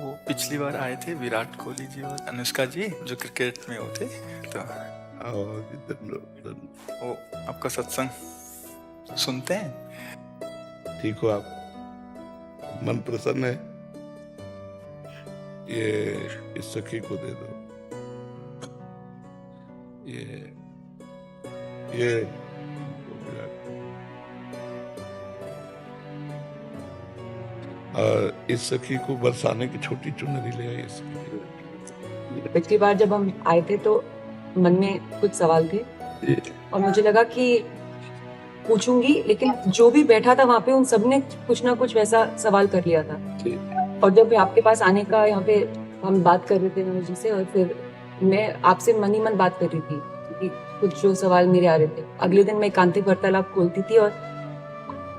वो पिछली बार आए थे विराट कोहली जी और अनुष्का जी जो क्रिकेट में होते, तो वो आपका सत्संग सुनते हैं। ठीक हो आप? मन प्रसन्न है? ये इस सखी को दे दो। ये और इस सखी को बरसाने की छोटी चुनरी ले आई। पिछली बार जब हम आए थे तो मन में कुछ सवाल थे और मुझे लगा कि पूछूंगी, लेकिन जो भी बैठा था वहाँ पे उन सब ने कुछ ना कुछ वैसा सवाल कर लिया था। और जब आपके पास आने का यहाँ पे हम बात कर रहे थे मनोज जी से, और फिर मैं आपसे मन ही मन बात कर रही थी कि कुछ जो सवाल मेरे आ रहे थे। अगले दिन मैं एकांतिक वार्तालाप खोलती थी और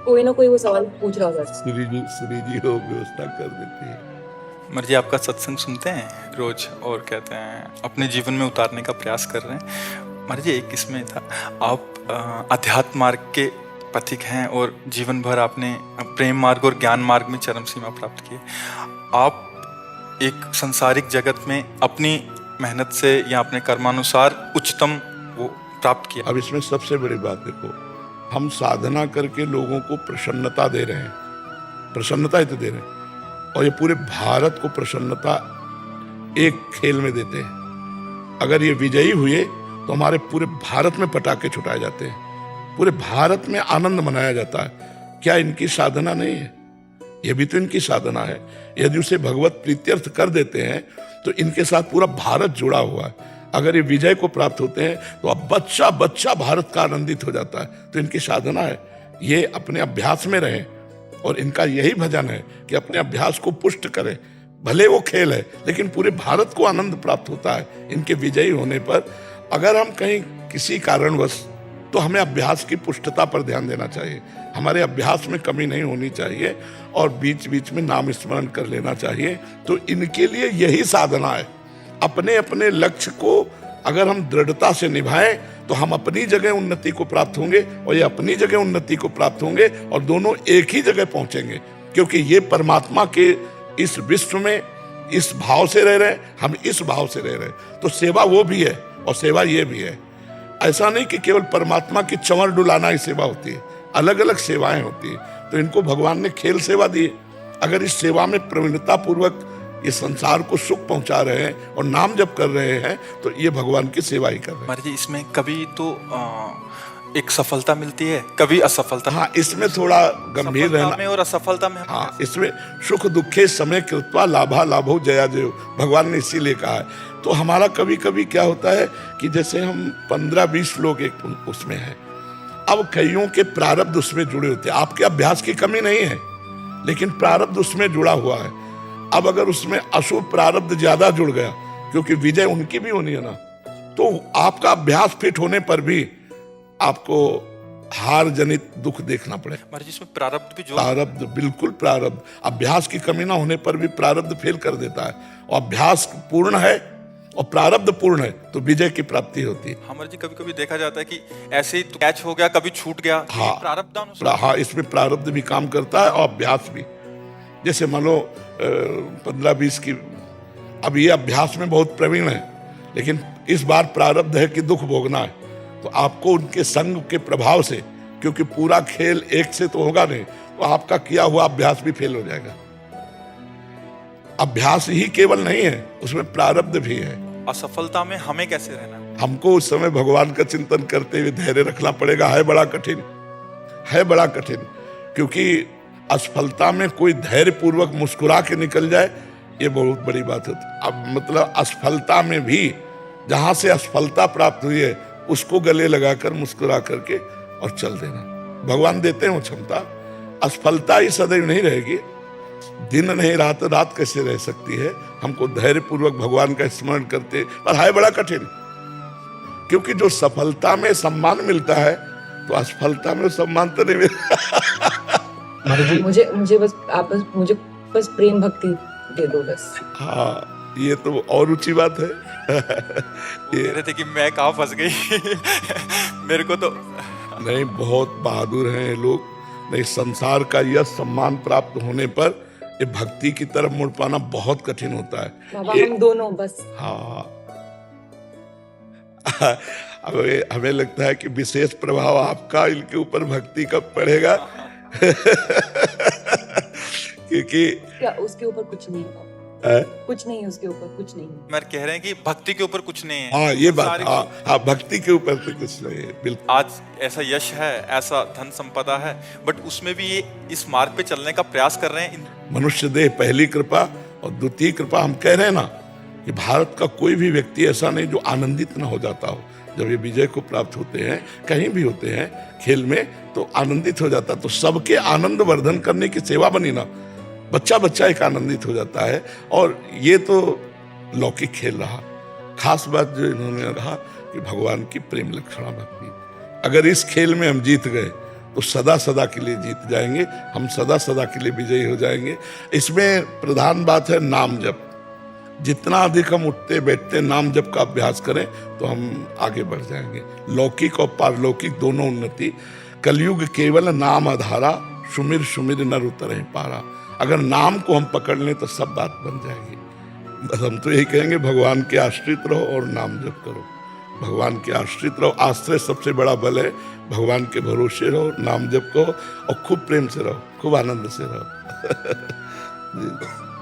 कोई ना कोई वो सवाल पूछ रहा होता। श्री जी हो व्यवस्था कर देती है। मर्जी आपका सत्संग सुनते हैं रोज और कहते हैं अपने जीवन में उतारने का प्रयास कर रहे हैं। मर्जी एक इसमें था, आप अध्यात्म मार्ग के पथिक हैं और जीवन भर आपने प्रेम मार्ग और ज्ञान मार्ग में चरम सीमा प्राप्त की। आप एक संसारिक जगत में अपनी मेहनत से या अपने कर्मानुसार उच्चतम वो प्राप्त किया। अब इसमें सबसे बड़ी बात देखो, हम साधना करके लोगों को प्रसन्नता दे रहे हैं, प्रसन्नता ही तो दे रहे हैं, और ये पूरे भारत को प्रसन्नता एक खेल में देते हैं। अगर ये विजयी हुए तो हमारे पूरे भारत में पटाखे छुटाए जाते हैं, पूरे भारत में आनंद मनाया जाता है। क्या इनकी साधना नहीं है? ये भी तो इनकी साधना है। यदि उसे भगवत प्रीत्यर्थ कर देते हैं तो इनके साथ पूरा भारत जुड़ा हुआ है। अगर ये विजय को प्राप्त होते हैं तो अब बच्चा बच्चा भारत का आनंदित हो जाता है। तो इनकी साधना है, ये अपने अभ्यास में रहें और इनका यही भजन है कि अपने अभ्यास को पुष्ट करें। भले वो खेल है लेकिन पूरे भारत को आनंद प्राप्त होता है इनके विजयी होने पर। अगर हम कहीं किसी कारणवश, तो हमें अभ्यास की पुष्टता पर ध्यान देना चाहिए। हमारे अभ्यास में कमी नहीं होनी चाहिए और बीच बीच में नाम स्मरण कर लेना चाहिए। तो इनके लिए यही साधना है। अपने अपने लक्ष्य को अगर हम दृढ़ता से निभाएं तो हम अपनी जगह उन्नति को प्राप्त होंगे और ये अपनी जगह उन्नति को प्राप्त होंगे और दोनों एक ही जगह पहुंचेंगे, क्योंकि ये परमात्मा के इस विश्व में इस भाव से रह रहे हैं, हम इस भाव से रह रहे हैं। तो सेवा वो भी है और सेवा ये भी है। ऐसा नहीं कि केवल परमात्मा की चंवर डुलाना ही सेवा होती है, अलग अलग सेवाएं होती है। तो इनको भगवान ने खेल सेवा दी। अगर इस सेवा में प्रवीणता पूर्वक इस संसार को सुख पहुंचा रहे हैं और नाम जप कर रहे हैं तो ये भगवान की सेवा ही कर रहे हैं। मर्जी इसमें कभी तो एक सफलता मिलती है, कभी असफलता। हाँ, इसमें थोड़ा गंभीर रहना में और असफलता में। हाँ, इसमें सुख दुखे समय कृत्वा लाभा लाभो जया जयो, भगवान ने इसीलिए कहा है। तो हमारा कभी कभी क्या होता है कि जैसे हम 15-20 लोग एक उसमें हैं, अब कईयों के प्रारब्ध उसमें जुड़े होते हैं। आपके अभ्यास की कमी नहीं है लेकिन प्रारब्ध उसमें जुड़ा हुआ है। अब अगर उसमें अशुभ प्रारब्ध ज्यादा जुड़ गया, क्योंकि विजय उनकी भी होनी है ना, तो आपका अभ्यास फिट होने पर भी आपको हार जनित दुख देखना पड़ेगा। जिसमें प्रारब्ध भी जो प्रारब्ध, बिल्कुल प्रारब्ध, अभ्यास की कमी ना होने पर भी प्रारब्ध फेल कर देता है। और अभ्यास पूर्ण है और प्रारब्ध पूर्ण है तो विजय की प्राप्ति होती है। हमारे जी कभी कभी देखा जाता है कि ऐसे ही कैच हो गया, कभी छूट गया। हाँ, प्रारब्ध। हाँ, इसमें प्रारब्ध भी काम करता है और अभ्यास भी। जैसे मान लो 15-20 की, अब ये अभ्यास में बहुत प्रवीण है लेकिन इस बार प्रारब्ध है कि दुख भोगना है, तो आपको उनके संग के प्रभाव से, क्योंकि पूरा खेल एक से तो होगा नहीं, तो आपका किया हुआ अभ्यास भी फेल हो जाएगा। अभ्यास ही केवल नहीं है, उसमें प्रारब्ध भी है। असफलता में हमें कैसे रहना? हमको उस समय भगवान का चिंतन करते हुए धैर्य रखना पड़ेगा। है बड़ा कठिन, है बड़ा कठिन, क्योंकि असफलता में कोई धैर्य पूर्वक मुस्कुरा के निकल जाए, ये बहुत बड़ी बात होती है। अब मतलब असफलता में भी जहां से असफलता प्राप्त हुई है उसको गले लगाकर मुस्कुरा करके और चल देना। भगवान देते हैं वो क्षमता। असफलता ही सदैव नहीं रहेगी, दिन नहीं रात, रात कैसे रह सकती है। हमको धैर्य पूर्वक भगवान का स्मरण करते, पर है बड़ा कठिन, क्योंकि जो सफलता में सम्मान मिलता है तो असफलता में सम्मान तो नहीं मिलता। मुझे बस आप मुझे बस प्रेम भक्ति दे दो बस। हाँ, ये तो और ऊंची बात है। कह रहे थे कि मैं कहाँ फंस गई। मेरे को तो नहीं, बहुत बहादुर हैं ये लोग। नहीं, संसार का यह सम्मान प्राप्त होने पर ये भक्ति की तरफ मुड़ पाना बहुत कठिन होता है। बाबा हम दोनों बस। हाँ हमें लगता है कि विशेष प्रभाव आपका इनके ऊपर भक्ति का पड़ेगा क्योंकि क्या उसके ऊपर कुछ नहीं है, कुछ नहीं उसके ऊपर, कुछ नहीं। मैं कह रहे हैं कि भक्ति के ऊपर कुछ नहीं है। हाँ ये बात, सारी- हाँ भक्ति के ऊपर तो कुछ नहीं है बिल्कुल। आज ऐसा यश है, ऐसा धन संपदा है, बट उसमें भी ये इस मार्ग पे चलने का प्रयास कर रहे हैं। मनुष्य देह पहली कृपा और द्वितीय कृपा। हम कह रहे हैं ना कि भारत का कोई भी व्यक्ति ऐसा नहीं जो आनंदित ना हो जाता हो जब ये विजय को प्राप्त होते हैं, कहीं भी होते हैं खेल में, तो आनंदित हो जाता। तो सबके आनंद वर्धन करने की सेवा बनी ना, बच्चा बच्चा एक आनंदित हो जाता है। और ये तो लौकिक खेल रहा। खास बात जो इन्होंने कहा कि भगवान की प्रेम लक्षणा भक्ति, अगर इस खेल में हम जीत गए तो सदा सदा के लिए जीत जाएंगे, हम सदा सदा के लिए विजयी हो जाएंगे। इसमें प्रधान बात है नाम जप। जितना अधिक हम उठते बैठते नाम जप का अभ्यास करें तो हम आगे बढ़ जाएंगे। लौकिक और पारलौकिक दोनों उन्नति। कलयुग केवल नाम आधारा, सुमिर सुमिर नर उतरे पारा। अगर नाम को हम पकड़ लें तो सब बात बन जाएगी। बस हम तो यही कहेंगे, भगवान के आश्रित रहो और नाम जप करो। भगवान के आश्रित रहो, आश्रय सबसे बड़ा बल है। भगवान के भरोसे रहो, नाम जप करो और खूब प्रेम से रहो, खूब आनंद से रहो जी।